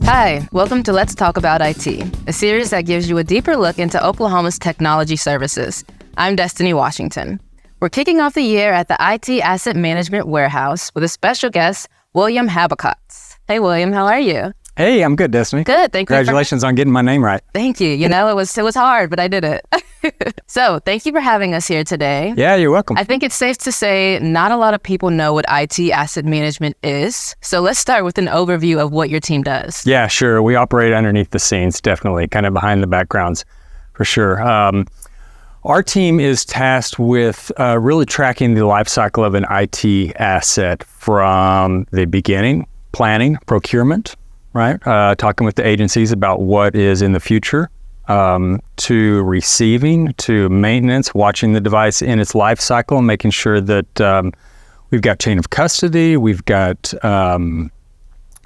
Hi, welcome to Let's Talk About IT, a series that gives you a deeper look into Oklahoma's technology services. I'm Destiny Washington. We're kicking off the year at the IT Asset Management Warehouse with a special guest, William Habekott. Hey, William, how are you? Hey, I'm good, Destiny. Good, thank you. Congratulations on getting my name right. Thank you. You know, it was hard, but I did it. So, thank you for having us here today. Yeah, you're welcome. I think it's safe to say not a lot of people know what IT asset management is. So let's start with an overview of what your team does. Yeah, sure. We operate underneath the scenes, definitely, kind of behind the backgrounds, for sure. Our team is tasked with really tracking the life cycle of an IT asset from the beginning, planning, procurement, right? Talking with the agencies about what is in the future, to receiving, to maintenance, watching the device in its life cycle, and making sure that we've got chain of custody, we've got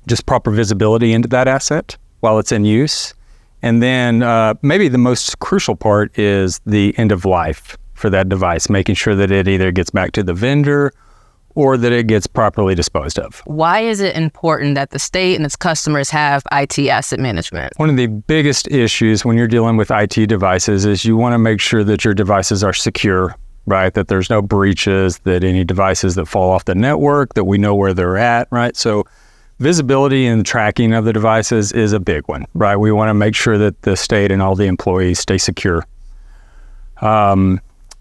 just proper visibility into that asset while it's in use. And then maybe the most crucial part is the end of life for that device, making sure that it either gets back to the vendor or that it gets properly disposed of. Why is it important that the state and its customers have IT asset management? One of the biggest issues when you're dealing with IT devices is you want to make sure that your devices are secure, right? That there's no breaches, that any devices that fall off the network, that we know where they're at, right? So visibility and tracking of the devices is a big one, right? We want to make sure that the state and all the employees stay secure.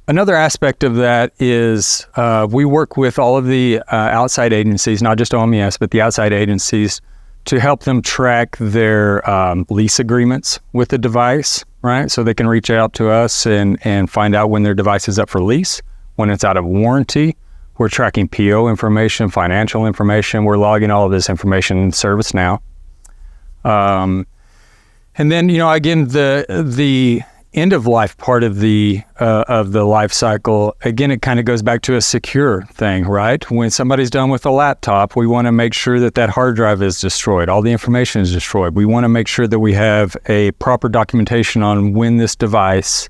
Another aspect of that is we work with all of the outside agencies, not just OMES, but the outside agencies, to help them track their lease agreements with the device, right? So they can reach out to us and find out when their device is up for lease, when it's out of warranty. We're tracking PO information, financial information. We're logging all of this information in ServiceNow. And then, again, the end of life part of the life cycle, again, it kind of goes back to a secure thing, right? When somebody's done with a laptop, we want to make sure that that hard drive is destroyed. All the information is destroyed. We want to make sure that we have a proper documentation on when this device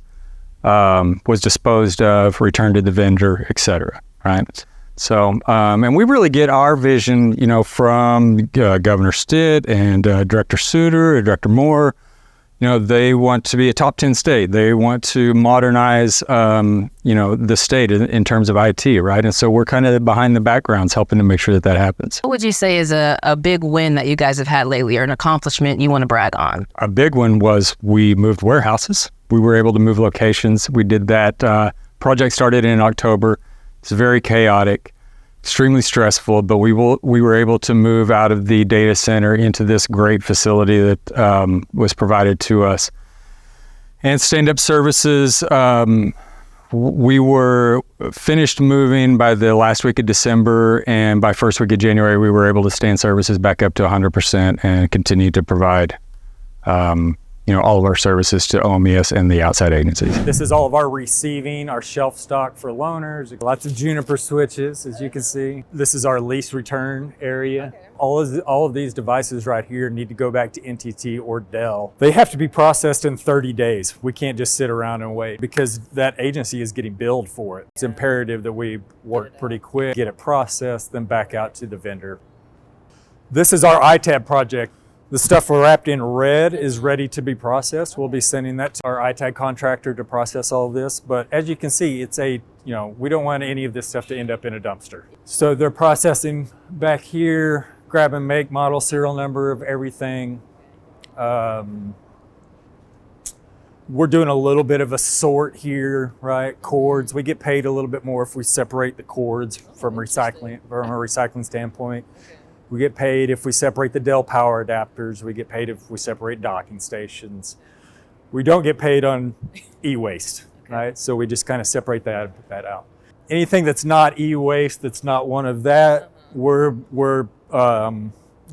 was disposed of, returned to the vendor, et cetera, right? So, and we really get our vision, from Governor Stitt and Director Souter and Director Moore. They want to be a top 10 state. They want to modernize, the state in terms of IT, right? And so we're kind of behind the backgrounds helping to make sure that happens. What would you say is a big win that you guys have had lately, or an accomplishment you want to brag on? A big one was we moved warehouses. We were able to move locations. We did that. Project started in October. It's very chaotic, extremely stressful, but we were able to move out of the data center into this great facility that was provided to us. And stand-up services, we were finished moving by the last week of December, and by first week of January, we were able to stand services back up to 100% and continue to provide all of our services to OMES and the outside agencies. This is all of our receiving, our shelf stock for loaners, lots of Juniper switches, as you can see. This is our lease return area. Okay. All of these devices right here need to go back to NTT or Dell. They have to be processed in 30 days. We can't just sit around and wait because that agency is getting billed for it. It's imperative that we work pretty quick, get it processed, then back out to the vendor. This is our ITAB project. The stuff wrapped in red is ready to be processed. We'll be sending that to our ITAG contractor to process all of this. But as you can see, it's we don't want any of this stuff to end up in a dumpster. So they're processing back here, grabbing make, model, serial number of everything. We're doing a little bit of a sort here, right? Cords, we get paid a little bit more if we separate the cords from a recycling standpoint. We get paid if we separate the Dell power adapters. We get paid if we separate docking stations. We don't get paid on e-waste, right? So we just kind of separate that out. Anything that's not e-waste, that's not one of that, we're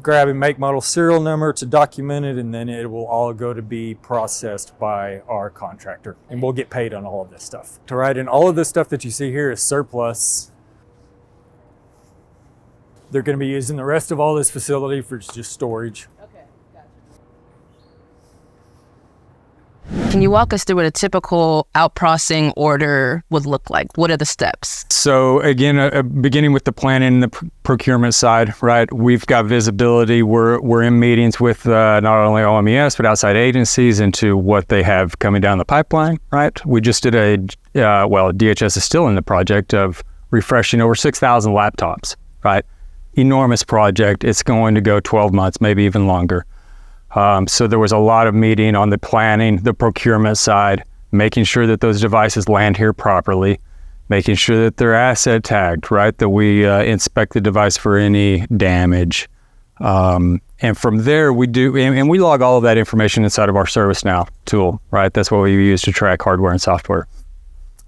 grabbing make, model, serial number to document it, and then it will all go to be processed by our contractor. And we'll get paid on all of this stuff. Right? And all of this stuff that you see here is surplus. They're going to be using the rest of all this facility for just storage. Okay, gotcha. Can you walk us through what a typical outprocessing order would look like? What are the steps? So again, beginning with the planning and the procurement side, right? We've got visibility. We're in meetings with not only OMES, but outside agencies into what they have coming down the pipeline, right? We just did DHS is still in the project of refreshing over 6,000 laptops, right? Enormous project. It's going to go 12 months, maybe even longer. So there was a lot of meeting on the planning, the procurement side, making sure that those devices land here properly, making sure that they're asset tagged, right? That we inspect the device for any damage. And from there we we log all of that information inside of our ServiceNow tool, right? That's what we use to track hardware and software.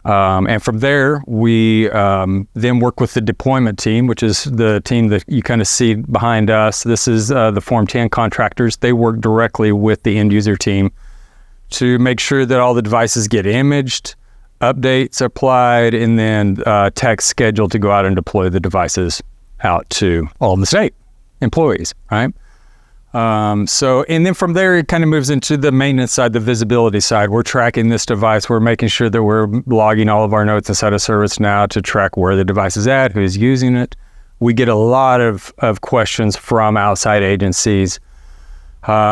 And from there, we then work with the deployment team, which is the team that you kind of see behind us. This is the Form 10 contractors. They work directly with the end user team to make sure that all the devices get imaged, updates applied, and then techs scheduled to go out and deploy the devices out to all of the state employees, right? And then from there, it kind of moves into the maintenance side, the visibility side. We're tracking this device. We're making sure that we're logging all of our notes inside of ServiceNow to track where the device is at, who's using it. We get a lot of questions from outside agencies.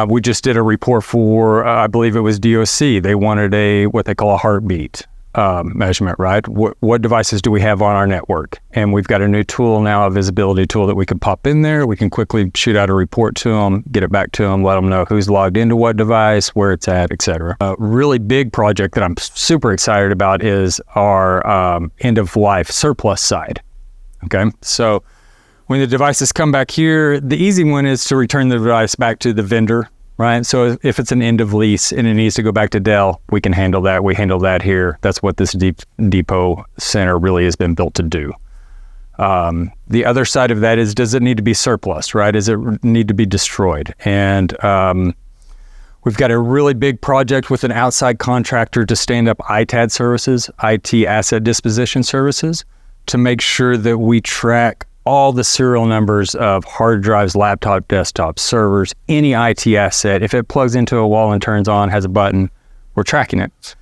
We just did a report for, I believe it was DOC. They wanted what they call a heartbeat measurement, right? What devices do we have on our network? And we've got a new tool now, a visibility tool that we can pop in there. We can quickly shoot out a report to them, get it back to them, let them know who's logged into what device, where it's at, et cetera. A really big project that I'm super excited about is our end of life surplus side. Okay, so when the devices come back here, the easy one is to return the device back to the vendor, right? So if it's an end of lease and it needs to go back to Dell, we can handle that. We handle that here. That's what this depot center really has been built to do. The other side of that is, does it need to be surplus, right? Does it need to be destroyed? And we've got a really big project with an outside contractor to stand up ITAD services, IT Asset Disposition Services, to make sure that we track all the serial numbers of hard drives, laptop, desktop, servers, any IT asset. If it plugs into a wall and turns on, has a button, we're tracking it.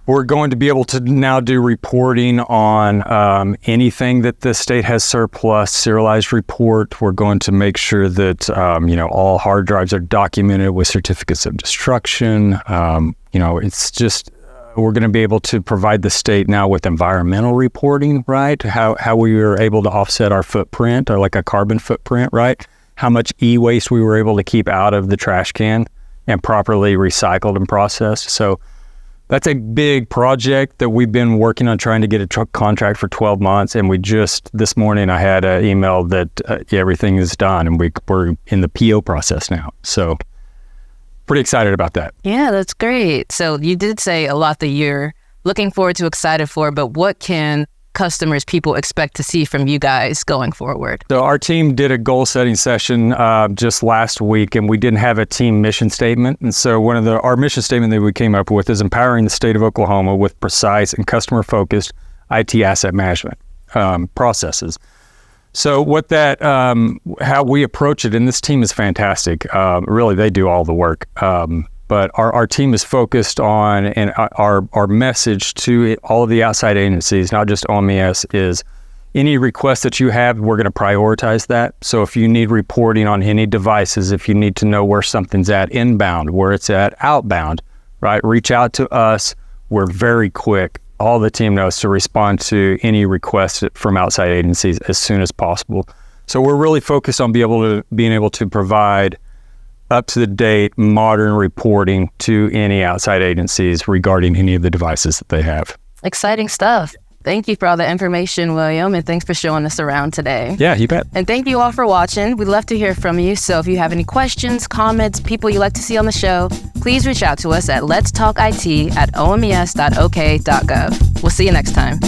We're going to be able to now do reporting on anything that the state has surplus, serialized report. We're going to make sure that all hard drives are documented with certificates of destruction. It's just we're going to be able to provide the state now with environmental reporting, right? How we were able to offset our footprint, or like a carbon footprint, right? How much e-waste we were able to keep out of the trash can and properly recycled and processed. So that's a big project that we've been working on, trying to get a contract for 12 months. And this morning I had an email that everything is done and we're in the PO process now. So pretty excited about that. Yeah, that's great. So you did say a lot that you're looking forward to, excited for, but what can customers, people expect to see from you guys going forward? So our team did a goal setting session just last week, and we didn't have a team mission statement. And so our mission statement that we came up with is empowering the state of Oklahoma with precise and customer focused IT asset management processes. So how we approach it, and this team is fantastic. Really, they do all the work. But our team is focused on, and our message to all of the outside agencies, not just OMES, is any request that you have, we're going to prioritize that. So if you need reporting on any devices, if you need to know where something's at inbound, where it's at outbound, right, reach out to us. We're very quick. All the team knows to respond to any requests from outside agencies as soon as possible. So we're really focused on being able to provide up-to-the-date, modern reporting to any outside agencies regarding any of the devices that they have. Exciting stuff. Thank you for all the information, William, and thanks for showing us around today. Yeah, you bet. And thank you all for watching. We'd love to hear from you. So if you have any questions, comments, people you'd like to see on the show, please reach out to us at letstalkit@omes.ok.gov. We'll see you next time.